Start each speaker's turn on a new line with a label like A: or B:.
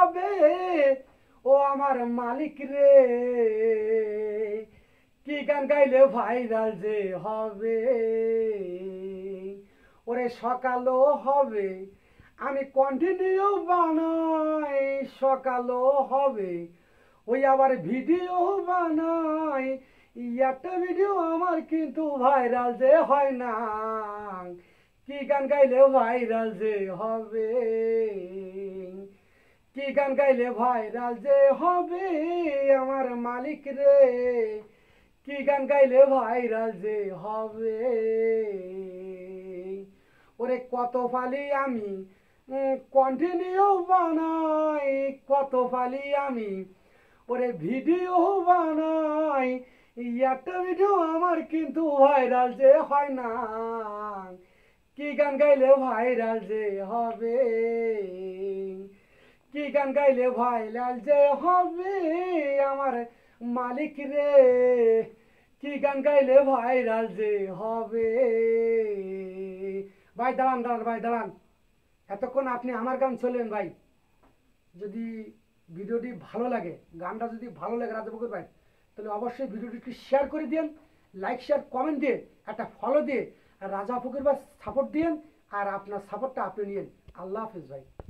A: হবে ও আমার মালিক রে, কি গান গাইলে ভাইরাল যে হবে, ওরে সকালও হবে আমি কন্টিনিউ বানাই, সকালও হবে ওই আবার ভিডিও বানাই, একটা ভিডিও আমার কিন্তু ভাইরাল যে হয় না, কি গান গাইলে ভাইরাল যে হবে, কি গান গাইলে ভাইরাল যে হবে আমার মালিক রে, কি গান গাইলে ভাইরাল যে হবে, ওরে কত ফালি আমি কন্টিনিউ বানাই, কত ফালি আমি ওরে ভিডিও বানাই, একটা ভিডিও আমার কিন্তু ভাইরাল যে হয় না, কি গান গাইলে ভাইরাল যে হবে, কি গান গাইলে ভাইরাল যে হবে আমার মালিক রে, কি গান গাইলে ভাইরাল যে হবে। ভাই দাঁড়ান দাঁড়ান ভাই দাঁড়ান, এতক্ষণ আপনি আমার গান শুনলেন ভাই, যদি ভিডিওটি ভালো লাগে, গানটা যদি ভালো লাগে রাজা ফকির ভাই, তাহলে অবশ্যই ভিডিওটি একটু শেয়ার করে দিন, লাইক শেয়ার কমেন্ট দিয়ে একটা ফলো দিয়ে রাজা ফকির ভাই সাপোর্ট দিন, আর আপনার সাপোর্টটা আপনি নিন। আল্লাহ হাফিজ ভাই।